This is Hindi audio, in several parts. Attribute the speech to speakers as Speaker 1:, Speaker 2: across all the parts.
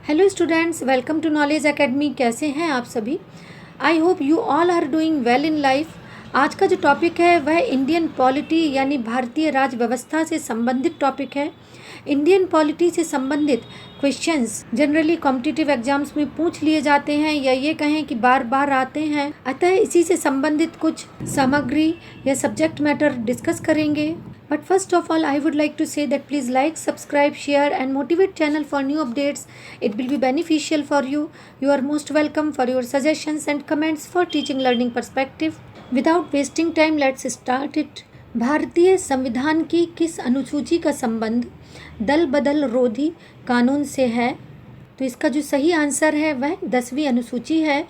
Speaker 1: Hello students, welcome to knowledge academy. कैसे हैं आप सभी? I hope you all are doing well in life. आज का जो टॉपिक है वह इंडियन पॉलिटी यानी भारतीय राज व्यवस्था से संबंधित टॉपिक है। इंडियन पॉलिटी से संबंधित क्वेश्चंस जनरली कॉम्पिटिटिव एग्जाम्स में पूछ लिए जाते हैं या ये कहें कि बार बार आते हैं, अतः इसी से संबंधित कुछ सामग्री या सब्जेक्ट मैटर डिस्कस करेंगे। But first of all, I would like to say that please like, subscribe, share and motivate channel for new updates. It will be beneficial for you. You are most welcome for your suggestions and comments for teaching learning perspective. Without wasting time, let's start it. भारतीय संविधान की किस अनुसूची का संबंध दल बदल रोधी कानून से है? तो इसका जो सही आंसर है वह 10वीं अनुसूची है।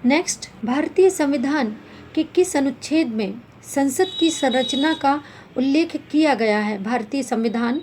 Speaker 1: नेक्स्ट, भारतीय संविधान के किस अनुच्छेद में संसद की संरचना का उल्लेख किया गया है? भारतीय संविधान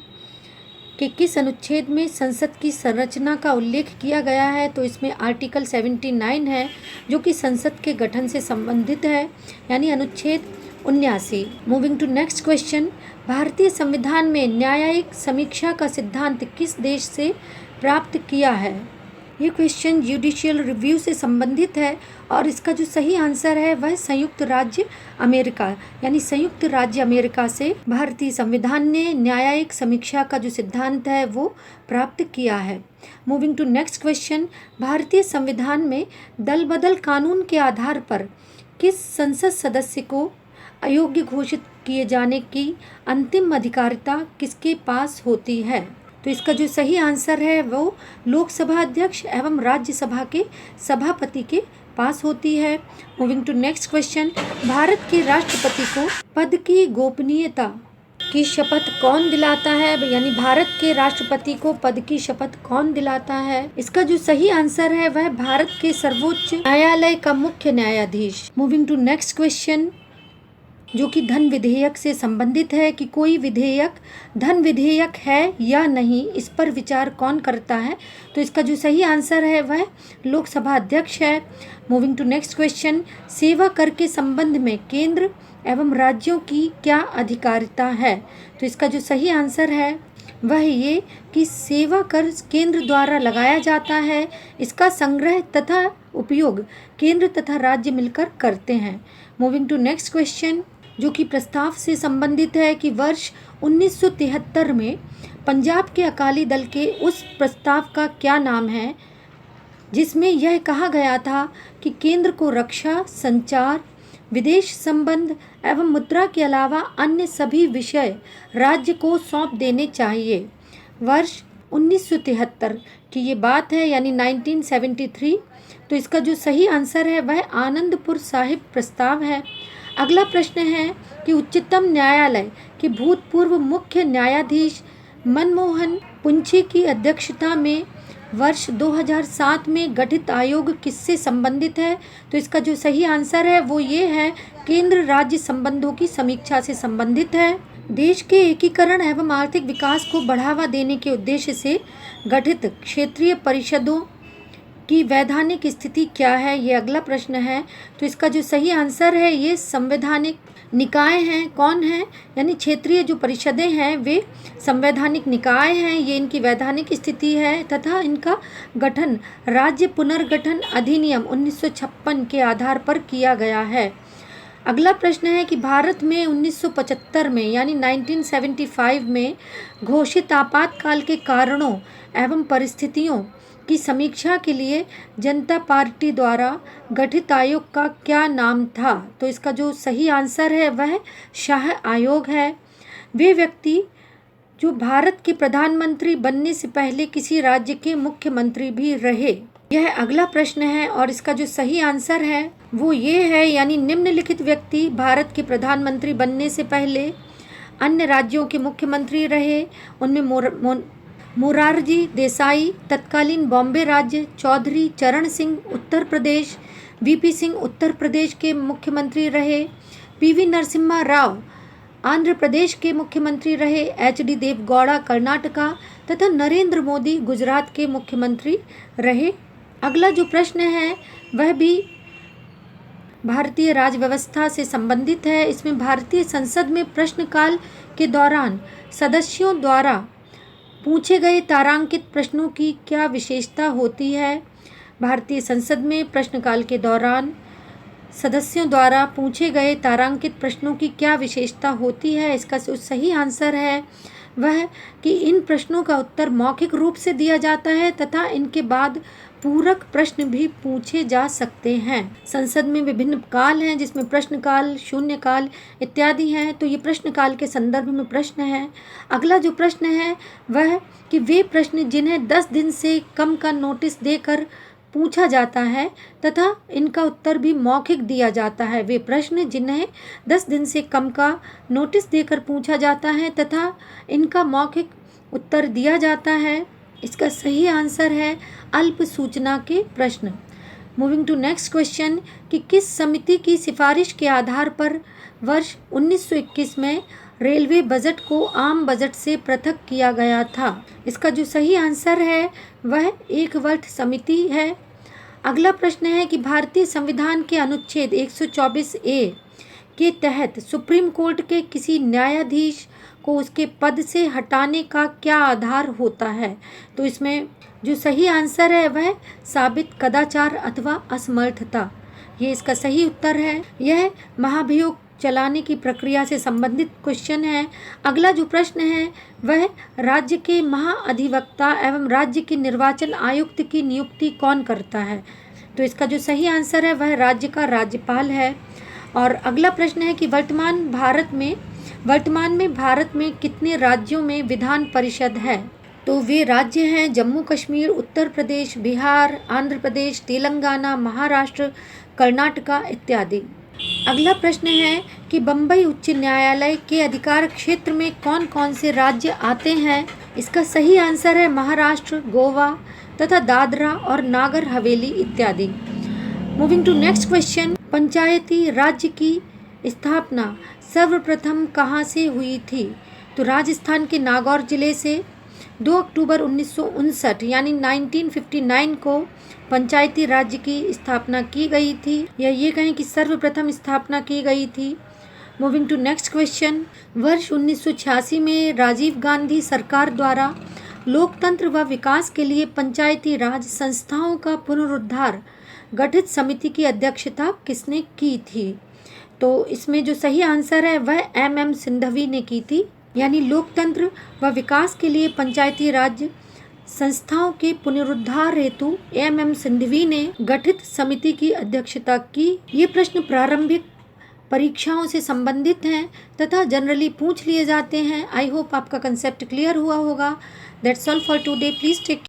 Speaker 1: के किस अनुच्छेद में संसद की संरचना का उल्लेख किया गया है? तो इसमें आर्टिकल 79 है जो कि संसद के गठन से संबंधित है, यानी अनुच्छेद 79। मूविंग टू नेक्स्ट क्वेश्चन, भारतीय संविधान में न्यायिक समीक्षा का सिद्धांत किस देश से प्राप्त किया है? ये क्वेश्चन जुडिशियल रिव्यू से संबंधित है और इसका जो सही आंसर है वह संयुक्त राज्य अमेरिका, यानी संयुक्त राज्य अमेरिका से भारतीय संविधान ने न्यायिक समीक्षा का जो सिद्धांत है वो प्राप्त किया है। मूविंग टू नेक्स्ट क्वेश्चन, भारतीय संविधान में दल बदल कानून के आधार पर किस संसद सदस्य को अयोग्य घोषित किए जाने की अंतिम अधिकारिता किसके पास होती है? तो इसका जो सही आंसर है वो लोकसभा अध्यक्ष एवं राज्यसभा के सभापति के पास होती है। Moving to next question, Bharat के राष्ट्रपति को पद की गोपनीयता की शपथ कौन दिलाता है? यानी भारत के राष्ट्रपति को पद की शपथ कौन दिलाता है? इसका जो सही आंसर है वह भारत के सर्वोच्च न्यायालय का मुख्य न्यायाधीश। मूविंग टू नेक्स्ट क्वेश्चन, जो कि धन विधेयक से संबंधित है कि कोई विधेयक धन विधेयक है या नहीं, इस पर विचार कौन करता है? तो इसका जो सही आंसर है वह लोकसभा अध्यक्ष है। मूविंग टू नेक्स्ट क्वेश्चन, सेवा कर के संबंध में केंद्र एवं राज्यों की क्या अधिकारिता है? तो इसका जो सही आंसर है वह ये कि सेवा कर केंद्र द्वारा लगाया जाता है, इसका संग्रह तथा उपयोग केंद्र तथा राज्य मिलकर करते हैं। मूविंग टू नेक्स्ट क्वेश्चन, जो कि प्रस्ताव से संबंधित है कि वर्ष 1973 में पंजाब के अकाली दल के उस प्रस्ताव का क्या नाम है जिसमें यह कहा गया था कि केंद्र को रक्षा, संचार, विदेश संबंध एवं मुद्रा के अलावा अन्य सभी विषय राज्य को सौंप देने चाहिए। वर्ष 1973 की ये बात है, यानी 1973। तो इसका जो सही आंसर है वह आनंदपुर साहिब प्रस्ताव है। अगला प्रश्न है कि उच्चतम न्यायालय के भूतपूर्व मुख्य न्यायाधीश मनमोहन पुंछी की अध्यक्षता में वर्ष 2007 में गठित आयोग किससे संबंधित है? तो इसका जो सही आंसर है वो ये है, केंद्र राज्य संबंधों की समीक्षा से संबंधित है। देश के एकीकरण एवं आर्थिक विकास को बढ़ावा देने के उद्देश्य से गठित क्षेत्रीय परिषदों की वैधानिक स्थिति क्या है? ये अगला प्रश्न है। तो इसका जो सही आंसर है ये संवैधानिक निकाय हैं। कौन है? यानी क्षेत्रीय जो परिषदें हैं वे संवैधानिक निकाय हैं, ये इनकी वैधानिक स्थिति है तथा इनका गठन राज्य पुनर्गठन अधिनियम 1956 के आधार पर किया गया है। अगला प्रश्न है कि भारत में 1975 में यानी 1975 में घोषित आपातकाल के कारणों एवं परिस्थितियों की समीक्षा के लिए जनता पार्टी द्वारा गठित आयोग का क्या नाम था? तो इसका जो सही आंसर है वह शाह आयोग है। वे व्यक्ति जो भारत के प्रधानमंत्री बनने से पहले किसी राज्य के मुख्यमंत्री भी रहे। यह अगला प्रश्न है और इसका जो सही आंसर है वो ये है, यानी निम्नलिखित व्यक्ति भारत के प्रधानमंत्री बनने से पहले अन्य राज्यों के मुख्यमंत्री रहे। उनमें मोरारजी देसाई तत्कालीन बॉम्बे राज्य, चौधरी चरण सिंह उत्तर प्रदेश, वीपी सिंह उत्तर प्रदेश के मुख्यमंत्री रहे, पीवी नरसिम्हा राव आंध्र प्रदेश के मुख्यमंत्री रहे, एचडी देवगौड़ा कर्नाटका तथा नरेंद्र मोदी गुजरात के मुख्यमंत्री रहे। अगला जो प्रश्न है वह भी भारतीय राज व्यवस्था से संबंधित है। इसमें भारतीय संसद में प्रश्नकाल के दौरान सदस्यों द्वारा पूछे गए तारांकित प्रश्नों की क्या विशेषता होती है? भारतीय संसद में प्रश्नकाल के दौरान सदस्यों द्वारा पूछे गए तारांकित प्रश्नों की क्या विशेषता होती है? इसका सही आंसर है वह कि इन प्रश्नों का उत्तर मौखिक रूप से दिया जाता है तथा इनके बाद पूरक प्रश्न भी पूछे जा सकते हैं। संसद में विभिन्न काल हैं जिसमें प्रश्नकाल, शून्यकाल इत्यादि हैं। तो ये प्रश्नकाल के संदर्भ में प्रश्न है। अगला जो प्रश्न है वह कि वे प्रश्न जिन्हें 10 दिन से कम का नोटिस देकर पूछा जाता है तथा इनका उत्तर भी मौखिक दिया जाता है। वे प्रश्न जिन्हें 10 दिन से कम का नोटिस देकर पूछा जाता है तथा इनका मौखिक उत्तर दिया जाता है। इसका सही आंसर है अल्प सूचना के प्रश्न। मूविंग टू नेक्स्ट क्वेश्चन कि किस समिति की सिफारिश के आधार पर वर्ष 1921 में रेलवे बजट को आम बजट से पृथक किया गया था? इसका जो सही आंसर है वह एकवर्ट समिति है। अगला प्रश्न है कि भारतीय संविधान के अनुच्छेद 124A के तहत सुप्रीम कोर्ट के किसी न्यायाधीश को उसके पद से हटाने का क्या आधार होता है? तो इसमें जो सही आंसर है वह साबित कदाचार अथवा असमर्थता, ये इसका सही उत्तर है। यह महाभियोग चलाने की प्रक्रिया से संबंधित क्वेश्चन है। अगला जो प्रश्न है वह राज्य के महाअधिवक्ता एवं राज्य के निर्वाचन आयुक्त की नियुक्ति कौन करता है? तो इसका जो सही आंसर है वह राज्य का राज्यपाल है। और अगला प्रश्न है कि वर्तमान में भारत में कितने राज्यों में विधान परिषद है? तो वे राज्य हैं जम्मू कश्मीर, उत्तर प्रदेश, बिहार, आंध्र प्रदेश, तेलंगाना, महाराष्ट्र, कर्नाटका इत्यादि। अगला प्रश्न है कि बम्बई उच्च न्यायालय के अधिकार क्षेत्र में कौन कौन से राज्य आते हैं? इसका सही आंसर है महाराष्ट्र, गोवा तथा दादरा और नागर हवेली इत्यादि। मूविंग टू नेक्स्ट क्वेश्चन, पंचायती राज्य की स्थापना सर्वप्रथम कहाँ से हुई थी? तो राजस्थान के नागौर जिले से 2 अक्टूबर 1959 यानी 1959 को पंचायती राज्य की स्थापना की गई थी, या ये कहें कि सर्वप्रथम स्थापना की गई थी। मूविंग टू नेक्स्ट क्वेश्चन, वर्ष 1986 में राजीव गांधी सरकार द्वारा लोकतंत्र व विकास के लिए पंचायती राज संस्थाओं का पुनरुद्धार गठित समिति की अध्यक्षता किसने की थी? तो इसमें जो सही आंसर है वह MM सिंघवी ने की थी। यानी लोकतंत्र व विकास के लिए पंचायती राज संस्थाओं के पुनरुद्धार हेतु MM सिंघवी ने गठित समिति की अध्यक्षता की। ये प्रश्न प्रारंभिक परीक्षाओं से संबंधित हैं तथा जनरली पूछ लिए जाते हैं। आई होप आपका कंसेप्ट क्लियर हुआ होगा। That's all for today. Please take